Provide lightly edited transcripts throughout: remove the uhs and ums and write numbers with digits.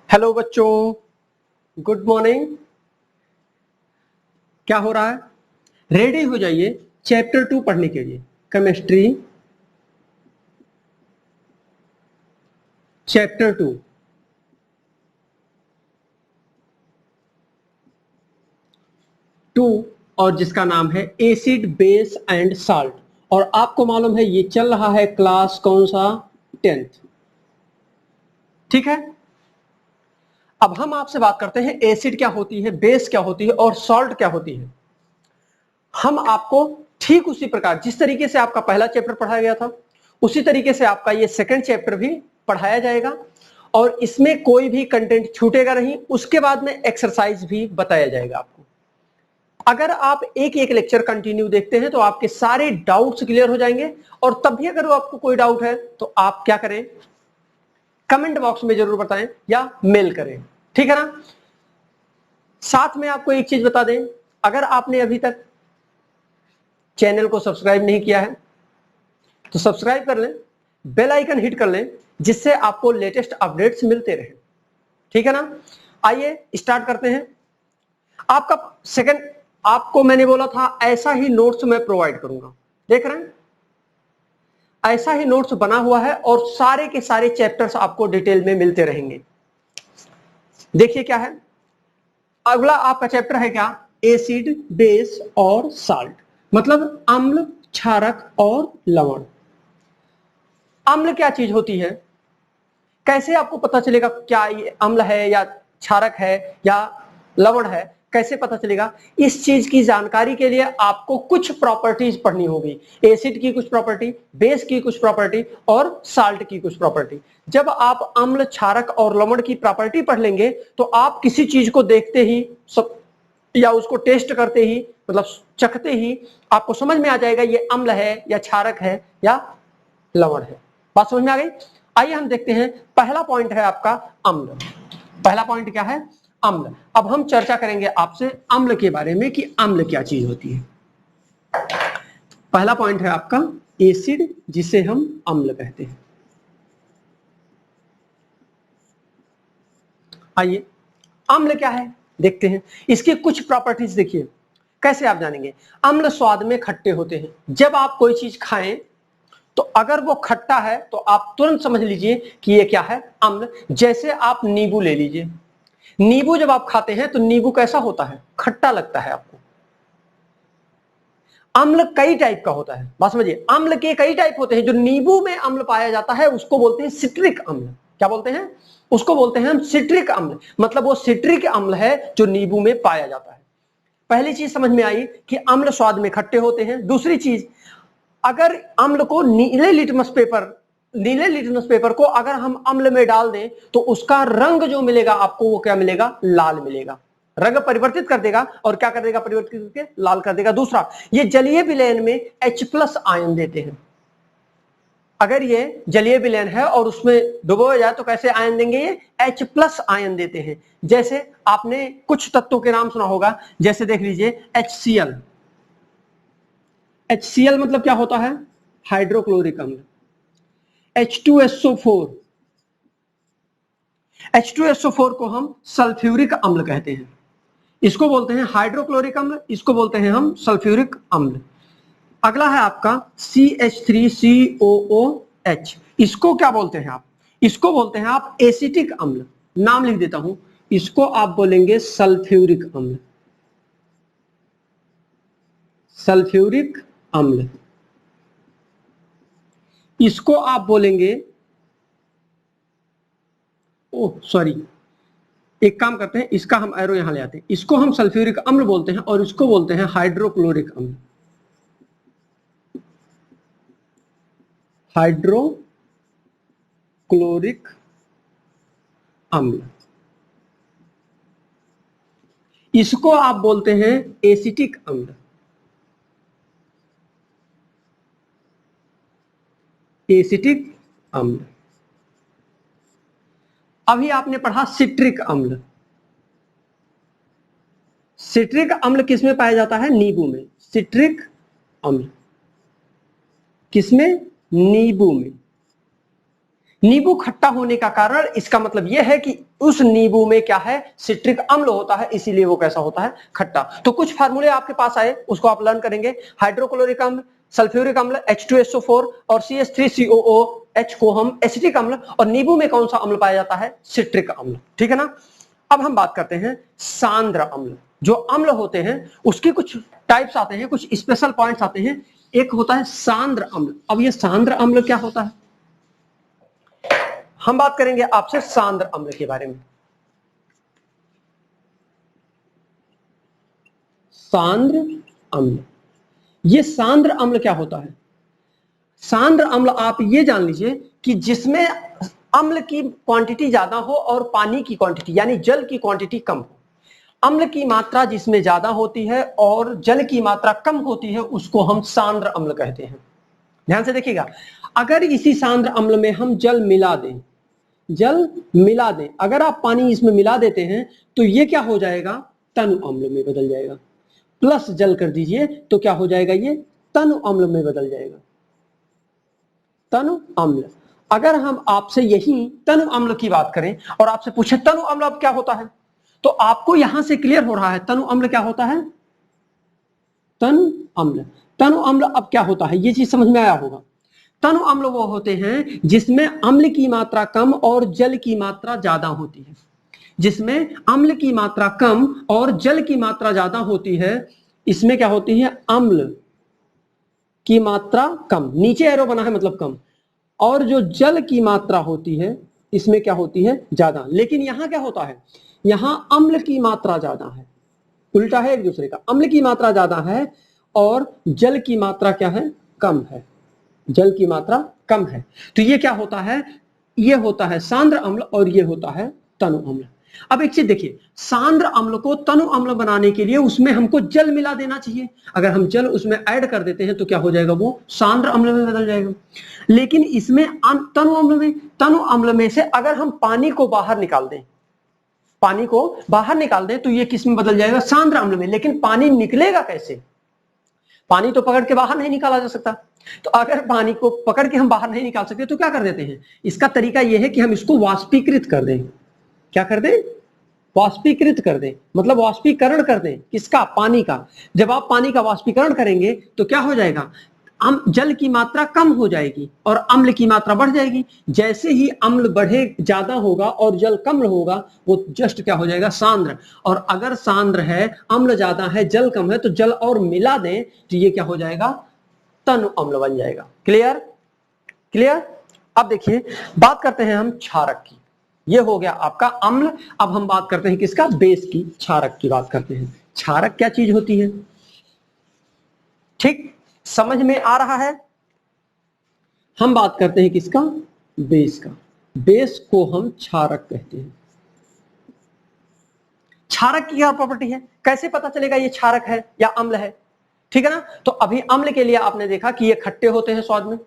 Hello बच्चों, good morning. क्या हो रहा है? रेडी हो जाइए चैप्टर 2 पढ़ने के लिए। Chemistry chapter 2। और जिसका नाम है एसिड बेस एंड साल्ट। और आपको मालूम है ये चल रहा है क्लास कौन सा? 10th। ठीक है, अब हम आपसे बात करते हैं एसिड क्या होती है, बेस क्या होती है और सॉल्ट क्या होती है। हम आपको ठीक उसी प्रकार जिस तरीके से आपका पहला चैप्टर पढ़ाया गया था उसी तरीके से आपका ये सेकंड चैप्टर भी पढ़ाया जाएगा और इसमें कोई भी कंटेंट छूटेगा नहीं। उसके बाद में एक्सरसाइज भी बताया जाएगा आपको। अगर आप एक एक लेक्चर कंटिन्यू देखते हैं तो आपके सारे डाउट्स क्लियर हो जाएंगे। और तब भी अगर आपको कोई डाउट है तो आप क्या करें, कमेंट बॉक्स में जरूर बताएं या मेल करें। ठीक है ना? साथ में आपको एक चीज बता दें, अगर आपने अभी तक चैनल को सब्सक्राइब नहीं किया है तो सब्सक्राइब कर लें, बेल आइकन हिट कर लें, जिससे आपको लेटेस्ट अपडेट्स मिलते रहे। ठीक है ना? आइए स्टार्ट करते हैं। आपका सेकंड, आपको मैंने बोला था ऐसा ही नोट्स मैं प्रोवाइड करूंगा। देख रहे हैं, ऐसा ही नोट्स बना हुआ है और सारे के सारे चैप्टर्स आपको डिटेल में मिलते रहेंगे। देखिए क्या है अगला आपका चैप्टर है, क्या? एसिड बेस और साल्ट, मतलब अम्ल, क्षारक और लवण। अम्ल क्या चीज होती है, कैसे आपको पता चलेगा क्या ये अम्ल है या क्षारक है या लवण है, कैसे पता चलेगा? इस चीज की जानकारी के लिए आपको कुछ प्रॉपर्टीज पढ़नी होगी। एसिड की कुछ प्रॉपर्टी, बेस की कुछ प्रॉपर्टी और साल्ट की कुछ प्रॉपर्टी। जब आप अम्ल, क्षारक और लवण की प्रॉपर्टी पढ़ लेंगे तो आप किसी चीज को देखते ही सब या उसको टेस्ट करते ही, मतलब चखते ही आपको समझ में आ जाएगा ये अम्ल है या क्षारक है या लवण है। बात समझ में आ गई? आइए हम देखते हैं। पहला पॉइंट है आपका अम्ल। पहला पॉइंट क्या है? अम्ल। अब हम चर्चा करेंगे आपसे अम्ल के बारे में कि अम्ल क्या चीज होती है। पहला पॉइंट है आपका एसिड, जिसे हम अम्ल कहते हैं। आइए अम्ल क्या है देखते हैं। इसके कुछ प्रॉपर्टीज देखिए, कैसे आप जानेंगे। अम्ल स्वाद में खट्टे होते हैं। जब आप कोई चीज खाएं तो अगर वो खट्टा है तो आप तुरंत समझ लीजिए कि ये क्या है, अम्ल। जैसे आप नींबू ले लीजिए, नींबू जब आप खाते हैं तो नींबू कैसा होता है? खट्टा लगता है आपको। अम्ल कई टाइप का होता है, बात समझिए। अम्ल के कई टाइप होते हैं। जो नींबू में अम्ल पाया जाता है उसको बोलते हैं सिट्रिक अम्ल। क्या बोलते हैं? उसको बोलते हैं हम सिट्रिक अम्ल। मतलब वो सिट्रिक अम्ल है जो नींबू में पाया जाता है। पहली चीज समझ में आई कि अम्ल स्वाद में खट्टे होते हैं। दूसरी चीज, अगर अम्ल को नीले लिटमस पेपर को अगर हम अम्ल में डाल दें तो उसका रंग जो मिलेगा आपको वो क्या मिलेगा? लाल मिलेगा। रंग परिवर्तित कर देगा और क्या कर देगा? परिवर्तित करके लाल कर देगा। दूसरा, ये जलीय विलयन में H+ आयन देते हैं। अगर ये जलीय विलयन है और उसमें डुबोया जाए तो कैसे आयन देंगे? ये H+ आयन देते हैं। जैसे आपने कुछ तत्वों के नाम सुना होगा, जैसे देख लीजिए HCl। HCl मतलब क्या होता है? हाइड्रोक्लोरिक अम्ल। H2SO4, H2SO4 को हम सल्फ्यूरिक अम्ल कहते हैं। इसको बोलते हैं हाइड्रोक्लोरिक अम्ल, इसको बोलते हैं हम सल्फ्यूरिक अम्ल। अगला है आपका CH3COOH। इसको क्या बोलते हैं आप? इसको बोलते हैं आप एसिटिक अम्ल। नाम लिख देता हूं, इसको आप बोलेंगे सल्फ्यूरिक अम्ल। सल्फ्यूरिक अम्ल। इसको आप बोलेंगे, ओह सॉरी, एक काम करते हैं, इसका हम एरो यहां ले आते हैं। इसको हम सल्फ्यूरिक अम्ल बोलते हैं और इसको बोलते हैं हाइड्रोक्लोरिक अम्ल। हाइड्रोक्लोरिक अम्ल। इसको आप बोलते हैं एसिटिक अम्ल। एसिटिक अम्ल। अभी आपने पढ़ा सिट्रिक अम्ल। सिट्रिक अम्ल किसमें पाया जाता है? नींबू में। सिट्रिक अम्ल किसमें? नींबू में। नींबू खट्टा होने का कारण इसका मतलब यह है कि उस नींबू में क्या है, सिट्रिक अम्ल होता है, इसीलिए वो कैसा होता है, खट्टा। तो कुछ फार्मूले आपके पास आए, उसको आप लर्न करेंगे। हाइड्रोक्लोरिक अम्ल, सल्फ्यूरिक अम्ल H2SO4 और CH3COOH को हम एसिटिक अम्ल, और नींबू में कौन सा अम्ल पाया जाता है, सिट्रिक अम्ल। ठीक है ना। अब हम बात करते हैं सांद्र अम्ल। जो अम्ल होते हैं उसके कुछ टाइप्स आते हैं, कुछ स्पेशल पॉइंट्स आते हैं। एक होता है सांद्र अम्ल। अब ये सांद्र अम्ल क्या होता है, हम बात करेंगे आपसे सांद्र अम्ल के बारे में। सांद्र अम्ल, ये सांद्र अम्ल क्या होता है? सांद्र अम्ल आप ये जान लीजिए कि जिसमें अम्ल की क्वांटिटी ज्यादा हो और पानी की क्वांटिटी यानी जल की क्वांटिटी कम हो। अम्ल की मात्रा जिसमें ज्यादा होती है और जल की मात्रा कम होती है उसको हम सांद्र अम्ल कहते हैं। ध्यान से देखिएगा, अगर इसी सांद्र अम्ल में हम जल मिला दें, अगर आप पानी इसमें मिला देते हैं तो ये क्या हो जाएगा, तनु अम्ल में बदल जाएगा। प्लस जल कर दीजिए तो क्या हो जाएगा, ये तनु अम्ल में बदल जाएगा, तनु अम्ल। अगर हम आपसे यही तनु अम्ल की बात करें और आपसे पूछे तनु अम्ल अब क्या होता है, तो आपको यहां से क्लियर हो रहा है तनु अम्ल क्या होता है। तनु अम्ल, तनु अम्ल अब क्या होता है, ये चीज समझ में आया होगा। तनु अम्ल वो होते हैं जिसमें अम्ल की मात्रा कम और जल की मात्रा ज्यादा होती है। जिसमें अम्ल की मात्रा कम और जल की मात्रा ज्यादा होती है, इसमें क्या होती है, अम्ल की मात्रा कम, नीचे एरो बना है मतलब कम, और जो जल की मात्रा होती है इसमें क्या होती है, ज्यादा। लेकिन यहां क्या होता है, यहां अम्ल की मात्रा ज्यादा है, उल्टा है एक दूसरे का, अम्ल की मात्रा ज्यादा है और जल की मात्रा क्या है, कम है, जल की मात्रा कम है। तो ये क्या होता है, ये होता है सांद्र अम्ल और ये होता है तनु अम्ल। अब एक चीज देखिए, सांद्र अम्ल को तनु अम्ल बनाने के लिए उसमें हमको जल मिला देना चाहिए। अगर हम जल उसमें ऐड कर देते हैं तो क्या हो जाएगा, वो सांद्र अम्ल में बदल जाएगा। लेकिन इसमें तनु अम्ल में से अगर हम पानी को बाहर निकाल दें तो ये किस में बदल जाएगा, सांद्र अम्ल में। लेकिन पानी निकलेगा कैसे, पानी तो पकड़ के बाहर नहीं निकाला जा सकता। तो अगर पानी को पकड़ के हम बाहर नहीं निकाल सकते तो क्या कर देते हैं, इसका तरीका यह है कि हम इसको वाष्पीकृत कर दें। क्या कर दें, वाष्पीकृत कर दें, मतलब वाष्पीकरण कर दें, किसका, पानी का। जब आप पानी का वाष्पीकरण करेंगे तो क्या हो जाएगा, जल की मात्रा कम हो जाएगी और अम्ल की मात्रा बढ़ जाएगी। जैसे ही अम्ल बढ़े, ज्यादा होगा और जल कम होगा, वो जस्ट क्या हो जाएगा, सांद्र। और अगर सांद्र है, अम्ल ज्यादा है, जल कम है, तो जल और मिला दें तो ये क्या हो जाएगा, तनु अम्ल बन जाएगा। Clear, clear. अब देखिए बात करते हैं हम क्षारक की। ये हो गया आपका अम्ल। अब हम बात करते हैं किसका, बेस की, क्षारक की बात करते हैं। क्षारक क्या चीज होती है, ठीक समझ में आ रहा है। हम बात करते हैं किसका, बेस का। बेस को हम क्षारक कहते हैं। क्षारक की क्या प्रॉपर्टी है, कैसे पता चलेगा ये क्षारक है या अम्ल है, ठीक है ना। तो अभी अम्ल के लिए आपने देखा कि ये खट्टे होते हैं स्वाद में।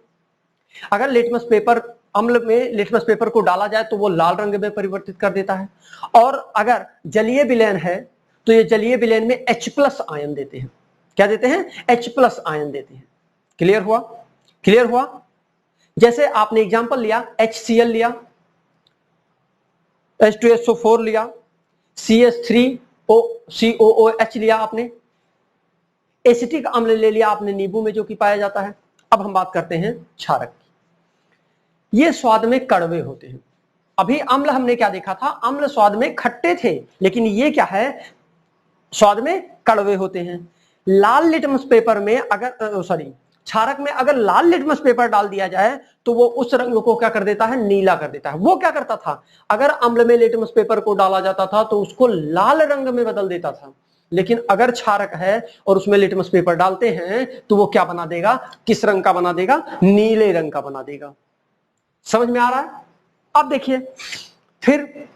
अगर लिटमस पेपर, अम्ल में लिटमस पेपर को डाला जाए तो वो लाल रंग में परिवर्तित कर देता है। और अगर जलीय विलयन है तो ये जलीय विलयन में H+ आयन देते हैं। क्या देते हैं, H+ आयन देते हैं। क्लियर हुआ, क्लियर हुआ। जैसे आपने एग्जांपल लिया, HCl लिया, H2SO4 लिया, CH3COOH लिया आपने, एसिटिक अम्ल ले लिया आपने नींबू में जो कि पाया जाता है। अब हम बात करते हैं क्षारक की। ये स्वाद में कड़वे होते हैं। अभी अम्ल हमने क्या देखा था, अम्ल स्वाद में खट्टे थे, लेकिन ये क्या है, स्वाद में कड़वे होते हैं। लाल लिटमस पेपर में अगर क्षारक में अगर लाल लिटमस पेपर डाल दिया जाए तो वो उस रंग को क्या कर देता है, नीला कर देता है। वो क्या करता था, अगर अम्ल में लिटमस पेपर को डाला जाता था तो उसको लाल रंग में बदल देता था। लेकिन अगर क्षारक है और उसमें लिटमस पेपर डालते हैं तो वो क्या बना देगा, किस रंग का बना देगा, नीले रंग का बना देगा। समझ में आ रहा है। अब देखिए फिर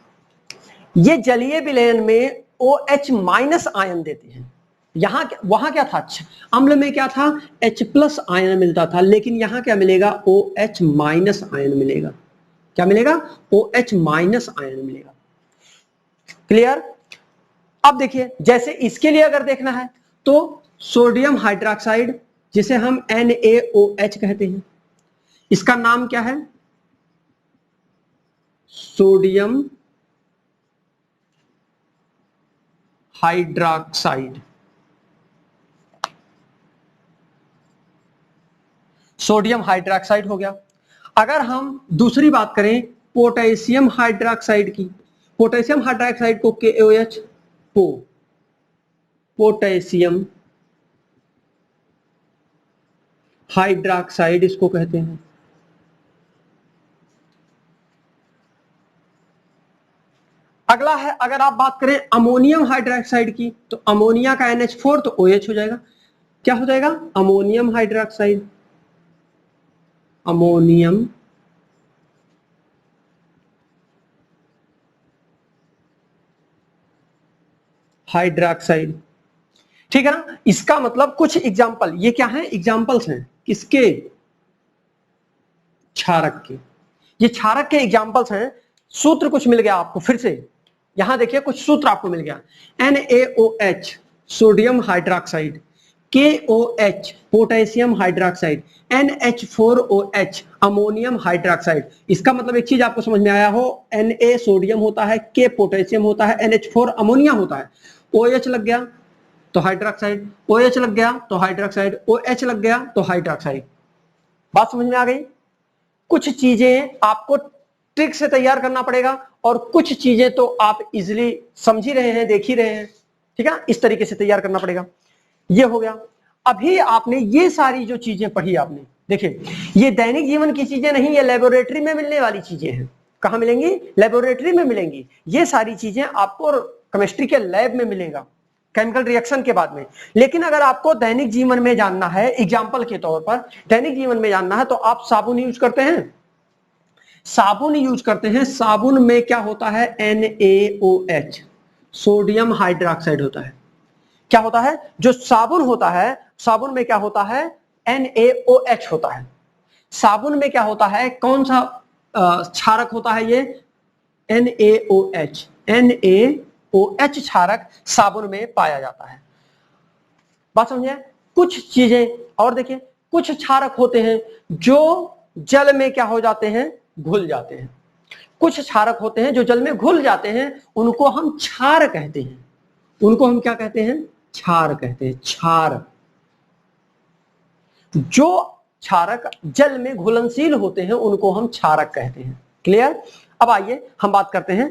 ये जलीय विलयन में OH- आयन देते हैं। वहां क्या था, अम्ल में क्या था, H+ आयन मिलता था, लेकिन यहां क्या मिलेगा, OH- आयन मिलेगा। क्या मिलेगा, OH- आयन मिलेगा। क्लियर। अब देखिए जैसे इसके लिए अगर देखना है तो सोडियम हाइड्रोक्साइड, जिसे हम NaOH कहते हैं, इसका नाम क्या है, सोडियम हाइड्रोक्साइड, सोडियम हाइड्रोक्साइड हो गया। अगर हम दूसरी बात करें पोटेशियम हाइड्रोक्साइड की, पोटेशियम हाइड्रोक्साइड को KOH, पोटेशियम हाइड्रोक्साइड इसको कहते हैं। अगला है, अगर आप बात करें अमोनियम हाइड्रोक्साइड की, तो अमोनिया का NH4 तो OH हो जाएगा। क्या हो जाएगा? Ammonium hydroxide, ammonium hydroxide. ठीक है ना? इसका मतलब कुछ एग्जाम्पल, ये क्या है? एग्जाम्पल्स हैं किसके? क्षारक के। ये क्षारक के एग्जाम्पल्स हैं। सूत्र कुछ मिल गया आपको फिर से, यहां देखिए कुछ सूत्र आपको मिल गया। NaOH sodium hydroxide, KOH potassium hydroxide, NH4OH ammonium hydroxide. इसका मतलब एक चीज आपको समझ में आया हो, Na सोडियम होता है, K पोटेशियम होता है, NH4 अमोनिया होता है, OH लग गया तो हाइड्रोक्साइड, OH लग गया तो हाइड्रोक्साइड, OH लग गया तो हाइड्रोक्साइड। बात समझ में आ गई? कुछ चीजें आपको ट्रिक से तैयार करना पड़ेगा और कुछ चीजें तो आप इजिली समझ ही रहे हैं, देख ही रहे हैं। ठीक है, इस तरीके से तैयार करना पड़ेगा। ये हो गया। अभी आपने ये सारी जो चीजें पढ़ी आपने, देखिए ये दैनिक जीवन की चीजें नहीं, ये लेबोरेटरी में मिलने वाली चीजें हैं। कहां मिलेंगी? लेबोरेटरी में मिलेंगी। ये सारी चीजें आपको केमिस्ट्री के लैब में मिलेगा, केमिकल रिएक्शन के बाद में। लेकिन अगर आपको दैनिक जीवन में जानना है, एग्जाम्पल के तौर पर दैनिक जीवन में जानना है, तो आप साबुन यूज करते हैं, साबुन यूज करते हैं। साबुन में क्या होता है? NaOH सोडियम हाइड्रोक्साइड होता है। क्या होता है? जो साबुन होता है, साबुन में क्या होता है? NaOH होता है। साबुन में क्या होता है? कौन सा क्षारक होता है? ये NaOH, NaOH क्षारक साबुन में पाया जाता है। बात समझे? कुछ चीजें और देखिए, कुछ क्षारक होते हैं जो जल में क्या हो जाते हैं? घुल जाते हैं। कुछ क्षारक होते हैं जो जल में घुल जाते हैं, उनको हम क्षार कहते हैं। उनको हम क्या कहते हैं? क्षार कहते हैं। क्षार, जो क्षारक जल में घुलनशील होते हैं उनको हम क्षारक कहते हैं। क्लियर? अब आइए हम बात करते हैं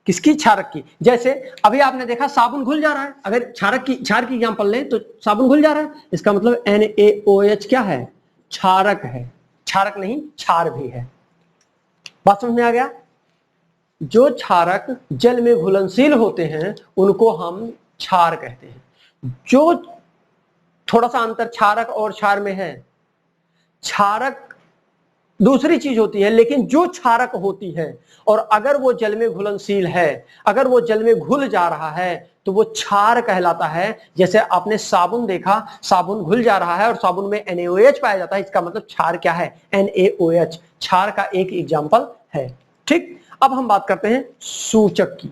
किसकी? क्षारक की। जैसे अभी आपने देखा साबुन घुल जा रहा है, अगर क्षार की एग्जांपल लें तो साबुन घुल जा रहा है, इसका मतलब NaOH क्या है? क्षारक है। क्षारक नहीं, क्षार भी है। बात समझ में आ गया? जो क्षारक जल में घुलनशील होते हैं उनको हम क्षार कहते हैं। जो थोड़ा सा अंतर क्षारक और क्षार में है, क्षारक दूसरी चीज होती है, लेकिन जो क्षारक होती है और अगर वो जल में घुलनशील है, अगर वो जल में घुल जा रहा है तो वो क्षार कहलाता है। जैसे आपने साबुन देखा, साबुन घुल जा रहा है और साबुन में NaOH पाया जाता है, इसका मतलब क्षार क्या है? NaOH क्षार का एक एग्जाम्पल है। ठीक, अब हम बात करते हैं सूचक की,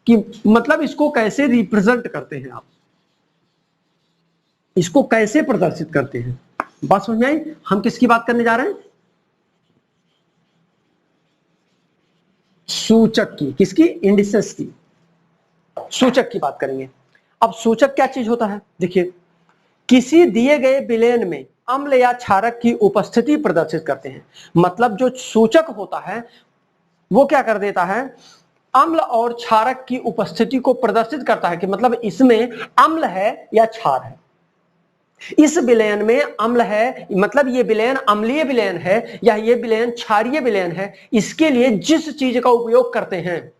कि मतलब इसको कैसे रिप्रेजेंट करते हैं आप, इसको कैसे प्रदर्शित करते हैं। बात समझ में आई? हम किसकी बात करने जा रहे हैं? सूचक की। किसकी? इंडिसेस की। सूचक की बात करेंगे। अब सूचक क्या चीज होता है? देखिए, किसी दिए गए विलयन में अम्ल या क्षारक की उपस्थिति प्रदर्शित करते हैं। मतलब जो सूचक होता है वो क्या कर देता है? अम्ल और क्षारक की उपस्थिति को प्रदर्शित करता है, कि मतलब इसमें अम्ल है या क्षार है। इस विलयन में अम्ल है, मतलब ये विलयन अम्लीय विलयन है या ये विलयन क्षारीय विलयन है। इसके लिए जिस चीज का उपयोग करते हैं,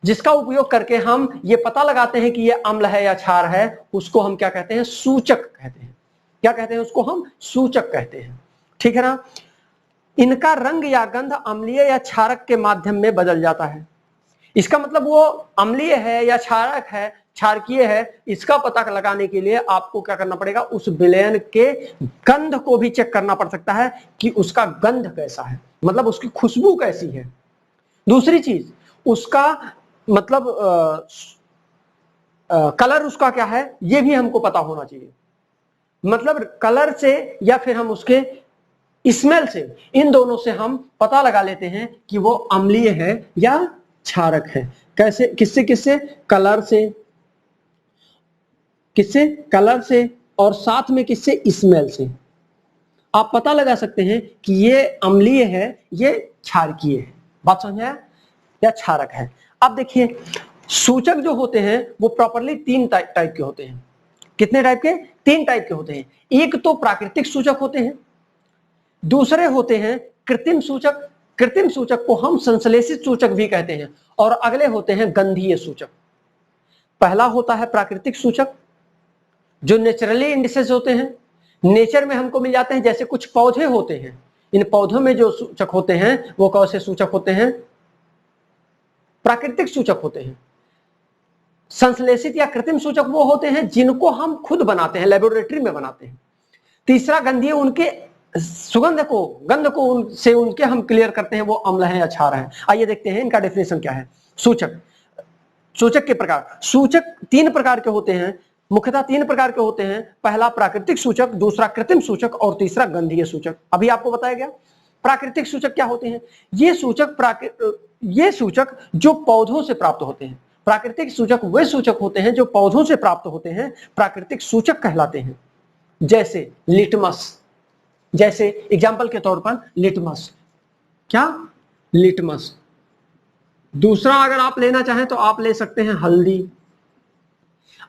जिसका उपयोग करके हम ये पता लगाते हैं कि ये अम्ल है या क्षार है, उसको हम क्या कहते हैं? सूचक कहते हैं। क्या कहते हैं? उसको हम सूचक कहते हैं। ठीक है ना? इनका रंग या गंध अम्लीय या क्षारक के माध्यम में बदल जाता है। इसका मतलब वो अम्लीय है या क्षारक है, क्षारकीय है, इसका पता लगाने के लिए आपको क्या करना पड़ेगा? उस विलयन के गंध को भी चेक करना पड़ सकता है कि उसका गंध कैसा है, मतलब उसकी खुशबू कैसी है। दूसरी चीज, उसका मतलब कलर उसका क्या है, ये भी हमको पता होना चाहिए। मतलब कलर से, या फिर हम उसके स्मेल से, इन दोनों से हम पता लगा लेते हैं कि वो अम्लीय है या क्षारक है। कैसे, किससे किससे, कलर से, किससे, कलर से, और साथ में किससे, स्मेल से। आप पता लगा सकते हैं कि ये अम्लीय है, ये क्षारकीय है। बात समझ में आया, या क्षारक है। अब देखिए सूचक जो होते हैं वो प्रॉपरली तीन टाइप के होते हैं। कितने टाइप के, तीन टाइप के होते हैं। एक तो प्राकृतिक सूचक होते हैं, दूसरे होते हैं कृत्रिम सूचक, कृत्रिम सूचक को हम संश्लेषित सूचक भी कहते हैं, और अगले होते हैं गंधीय सूचक। पहला होता है प्राकृतिक सूचक जो नेचुरली इंडिसेस होते हैं, नेचर में हमको मिल जाते हैं। जैसे कुछ पौधे होते हैं, इन पौधों में जो सूचक होते हैं वो कौन से सूचक होते हैं, प्राकृतिक सूचक होते हैं। संश्लेषित या कृत्रिम सूचक वो होते हैं जिनको हम खुद बनाते हैं, लेबोरेटरी में बनाते हैं। तीसरा गंधीय, उनके सुगंध को, गंध को उनसे उनके हम क्लियर करते हैं वो अम्ल है या क्षार है। आइए देखते हैं इनका डेफिनेशन क्या है। सूचक, सूचक के प्रकार, सूचक तीन प्रकार के होते हैं, मुख्यतः तीन प्रकार के होते हैं। पहला प्राकृतिक सूचक, दूसरा कृत्रिम सूचक, और तीसरा गंधीय सूचक। अभी आपको बताया गया। प्राकृतिक सूचक क्या होते हैं, ये सूचक जो पौधों से प्राप्त होते हैं। प्राकृतिक सूचक वे सूचक होते हैं जो पौधों से प्राप्त होते हैं, प्राकृतिक सूचक कहलाते हैं। जैसे लिटमस, जैसे एग्जाम्पल के तौर पर लिटमस, क्या, लिटमस। दूसरा अगर आप लेना चाहें तो आप ले सकते हैं हल्दी।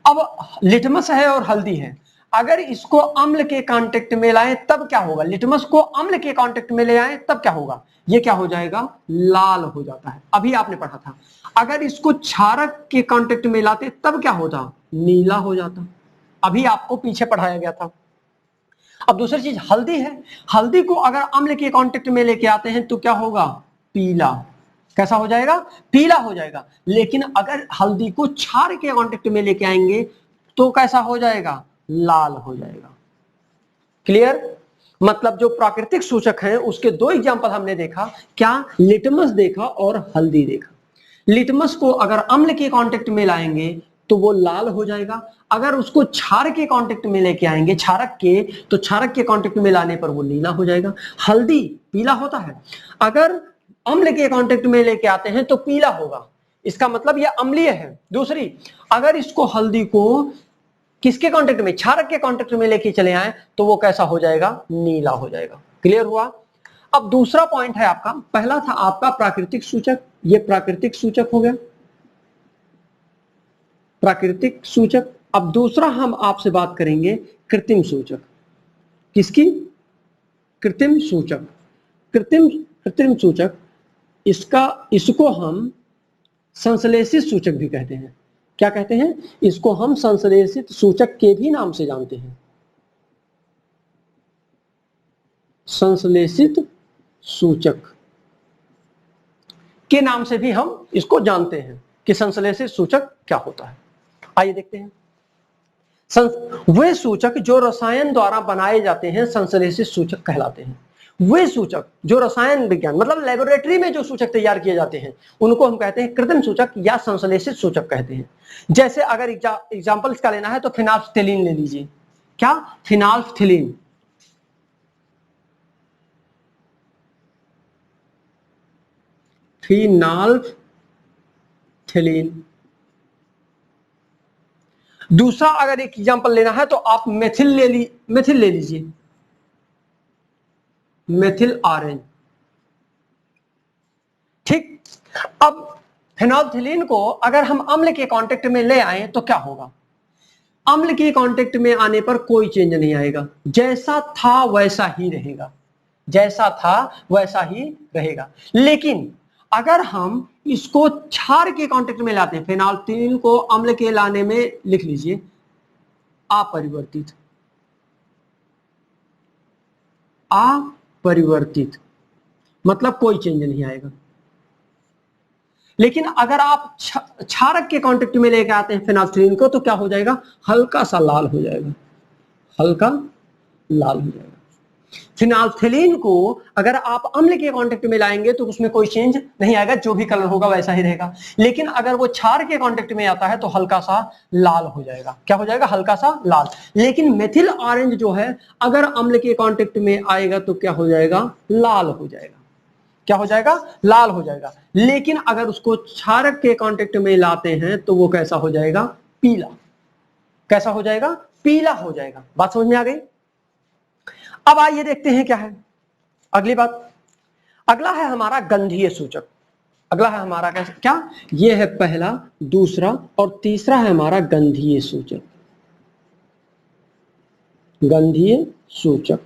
अब लिटमस है और हल्दी है, अगर इसको अम्ल के कांटेक्ट में लाएं तब क्या होगा, लिटमस को अम्ल के कांटेक्ट में ले आए तब क्या होगा, ये क्या हो जाएगा, लाल हो जाता है। अभी आपने पढ़ा था। अगर इसको क्षारक के कांटेक्ट में लाते तब क्या होता, नीला हो जाता। अभी आपको पीछे पढ़ाया गया था। अब दूसरी चीज हल्दी है, हल्दी को अगर अम्ल के कांटेक्ट में लेके आते हैं तो क्या होगा, पीला। कैसा हो जाएगा, पीला हो जाएगा। लेकिन अगर हल्दी को क्षार के कांटेक्ट में लेके आएंगे तो कैसा हो जाएगा, लाल हो जाएगा। क्लियर। मतलब जो प्राकृतिक सूचक हैं उसके दो एग्जांपल हमने देखा, क्या, लिटमस देखा और हल्दी देखा। लिटमस को अगर अम्ल के कांटेक्ट में लाएंगे तो वो लाल हो जाएगा, अगर उसको क्षार के कांटेक्ट में लेके आएंगे, क्षारक के, तो क्षारक के कांटेक्ट में लाने पर वो नीला हो जाएगा। हल्दी पीला होता है, अगर अम्ल के कांटेक्ट में लेके आते हैं तो पीला होगा, इसका मतलब यह अम्लीय है। दूसरी, अगर इसको हल्दी को किसके कांटेक्ट में, क्षारक के कांटेक्ट में लेके चले आए तो वो कैसा हो जाएगा, नीला हो जाएगा। क्लियर हुआ। अब दूसरा पॉइंट है आपका, पहला था आपका प्राकृतिक सूचक, ये प्राकृतिक सूचक हो गया, प्राकृतिक सूचक। अब दूसरा हम आपसे बात करेंगे कृत्रिम सूचक। किसकी, कृत्रिम सूचक। कृत्रिम सूचक, इसको हम संश्लेषित सूचक भी कहते हैं। क्या कहते हैं, इसको हम संश्लेषित सूचक के भी नाम से जानते हैं। संश्लेषित सूचक के नाम से भी हम इसको जानते हैं कि संश्लेषित सूचक क्या होता है। आइए देखते हैं। वे सूचक जो रसायन द्वारा बनाए जाते हैं संश्लेषित सूचक कहलाते हैं। वे सूचक जो रसायन विज्ञान मतलब लेबोरेटरी में जो सूचक तैयार किए जाते हैं उनको हम कहते हैं कृत्रिम सूचक या संश्लेषित सूचक कहते हैं। जैसे अगर एग्जांपल इसका लेना है तो फिनाल्फ्थेलिन ले लीजिए। क्या, फिनाल्फ्थेलिन। फिनाल्फ्थेलिन। दूसरा अगर एक एग्जांपल लेना है तो आप मेथिल ले लीजिए, मेथिल ऑरेंज। ठीक। अब फिनाल्फ्थेलिन को अगर हम अम्ल के कांटेक्ट में ले आए तो क्या होगा, अम्ल के कांटेक्ट में आने पर कोई चेंज नहीं आएगा, जैसा था वैसा ही रहेगा, जैसा था वैसा ही रहेगा। लेकिन अगर हम इसको क्षार के कांटेक्ट में लाते हैं, फिनाल्फ्थेलिन को अम्ल के लाने में लिख लीजिए अपरिवर्तित, अपरिवर्तित मतलब कोई चेंज नहीं आएगा। लेकिन अगर आप क्षारक के कांटेक्ट में लेकर आते हैं फिनाल्फ्थेलिन को तो क्या हो जाएगा, हल्का सा लाल हो जाएगा, हल्का लाल हो जाएगा। फिनाल्फथलीन को अगर आप अम्ल के कांटेक्ट में लाएंगे तो उसमें कोई चेंज नहीं आएगा, जो भी कलर होगा वैसा ही रहेगा। लेकिन अगर वो क्षार के कांटेक्ट में आता है तो हल्का सा लाल हो जाएगा। क्या हो जाएगा? हल्का सा लाल। लेकिन मेथिल ऑरेंज जो है अगर अम्ल के कांटेक्ट में आएगा तो क्या हो जाएगा? लाल हो जाएगा। क्या हो जाएगा? लाल हो जाएगा। लेकिन अगर उसको क्षारक के कांटेक्ट में लाते हैं तो वो कैसा हो जाएगा? पीला। कैसा हो जाएगा? पीला हो जाएगा। बात समझ में आ गई? अब आइए देखते हैं क्या है अगली बात। अगला है हमारा गंधीय सूचक। अगला है हमारा क्या? ये है पहला, दूसरा और तीसरा है हमारा गंधीय सूचक। गंधीय सूचक।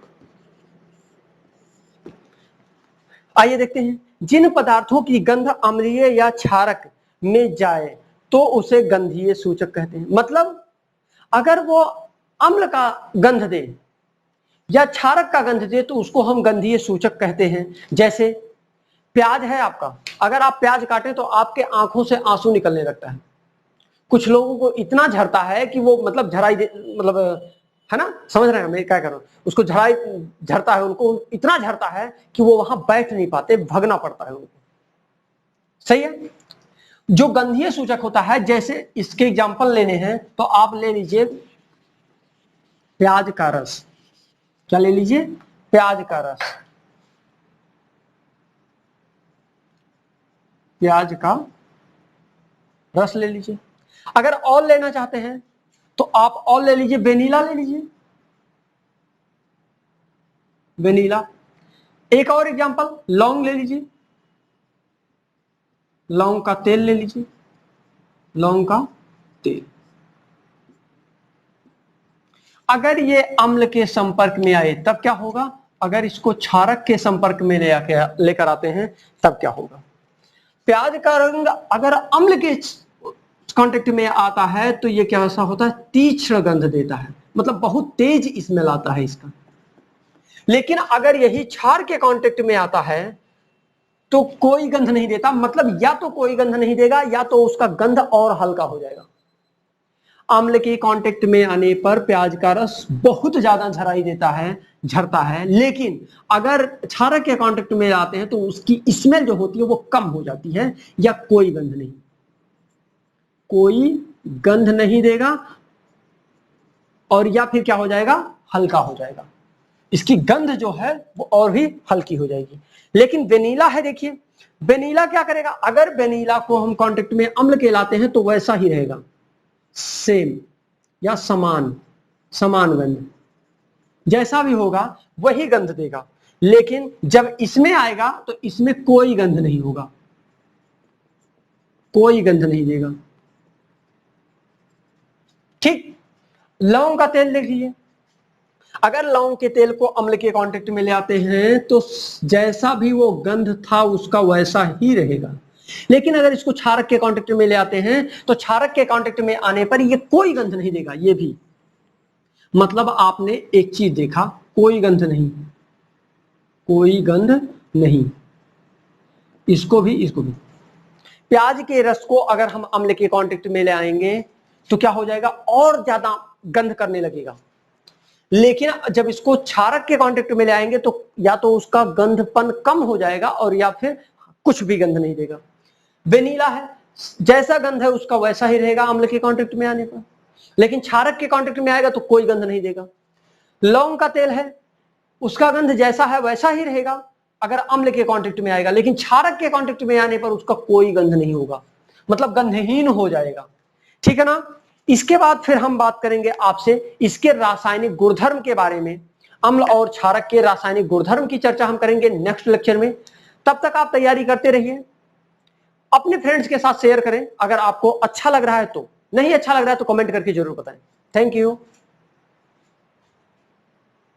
आइए देखते हैं। जिन पदार्थों की गंध अम्लीय या क्षारक में जाए तो उसे गंधीय सूचक कहते हैं। मतलब अगर वो अम्ल का गंध दे या क्षारक का गंध दे तो उसको हम गंधीय सूचक कहते हैं। जैसे प्याज है आपका, अगर आप प्याज काटें तो आपके आंखों से आंसू निकलने लगता है। कुछ लोगों को इतना झरता है कि वो मतलब झराई मतलब है ना, समझ रहे हैं मैं क्या कर रहा हूं? उसको झराई झरता है, उनको इतना झरता है कि वो वहां बैठ नहीं पाते, भगना पड़ता है उनको। सही है। जो गंधीय सूचक होता है, जैसे इसके एग्जांपल लेने हैं तो आप ले लीजिए प्याज का रस। क्या ले लीजिए? प्याज का रस। प्याज का रस ले लीजिए। अगर और लेना चाहते हैं तो आप और ले लीजिए, वेनिला ले लीजिए, वेनिला। एक और एग्जांपल, लौंग ले लीजिए, लौंग का तेल ले लीजिए, लौंग का तेल। अगर ये अम्ल के संपर्क में आए तब क्या होगा? अगर इसको क्षारक के संपर्क में लेकर आते हैं तब क्या होगा? प्याज का रंग अगर अम्ल के कांटेक्ट में आता है तो ये कैसा होता है? तीक्ष्ण गंध देता है, मतलब बहुत तेज स्मेल आता है इसका। लेकिन अगर यही क्षार के कांटेक्ट में आता है तो कोई गंध नहीं देता, मतलब या तो कोई गंध नहीं देगा या तो उसका गंध और हल्का हो जाएगा। अम्ल के कांटेक्ट में आने पर प्याज का रस बहुत ज्यादा झराई देता है, झरता है। लेकिन अगर क्षारक के कांटेक्ट में आते हैं तो उसकी स्मेल जो होती है वो कम हो जाती है, या कोई गंध नहीं, कोई गंध नहीं देगा, और या फिर क्या हो जाएगा? हल्का हो जाएगा। इसकी गंध जो है वो और भी हल्की हो जाएगी। लेकिन वेनिला है, देखिए वेनिला क्या करेगा? अगर वेनिला को हम कांटेक्ट में अम्ल के लाते हैं तो वैसा ही रहेगा, सेम या समान, समान गंध, जैसा भी होगा वही गंध देगा। लेकिन जब इसमें आएगा तो इसमें कोई गंध नहीं होगा, कोई गंध नहीं देगा। ठीक। लौंग का तेल देख लीजिए। अगर लौंग के तेल को अम्ल के कांटेक्ट में ले आते हैं तो जैसा भी वो गंध था उसका वैसा ही रहेगा। लेकिन अगर इसको क्षारक के कांटेक्ट में ले आते हैं तो क्षारक के कांटेक्ट में आने पर ये कोई गंध नहीं देगा। ये भी मतलब आपने एक चीज देखा, कोई गंध नहीं, कोई गंध नहीं। इसको भी, इसको भी। प्याज के रस को अगर हम अम्ल के कांटेक्ट में ले आएंगे तो क्या हो जाएगा? और ज्यादा गंध करने लगेगा। लेकिन जब इसको क्षारक के कांटेक्ट में ले आएंगे तो या तो उसका गंधपन कम हो जाएगा और या फिर कुछ भी गंध नहीं देगा। वेनिला है, जैसा गंध है उसका वैसा ही रहेगा अम्ल के कांटेक्ट में आने पर, लेकिन क्षारक के कांटेक्ट में आएगा तो कोई गंध नहीं देगा। लौंग का तेल है, उसका गंध जैसा है वैसा ही रहेगा अगर अम्ल के कांटेक्ट में आएगा, लेकिन क्षारक के कांटेक्ट में आने पर उसका कोई गंध नहीं होगा, मतलब गंधहीन हो जाएगा। ठीक है ना। इसके बाद फिर हम बात करेंगे आपसे इसके रासायनिक गुणधर्म के बारे में। अम्ल और क्षारक के रासायनिक गुणधर्म की चर्चा हम करेंगे नेक्स्ट लेक्चर में। तब तक आप तैयारी करते रहिए, अपने फ्रेंड्स के साथ शेयर करें। अगर आपको अच्छा लग रहा है तो, नहीं अच्छा लग रहा है तो कमेंट करके जरूर बताएं। Thank you.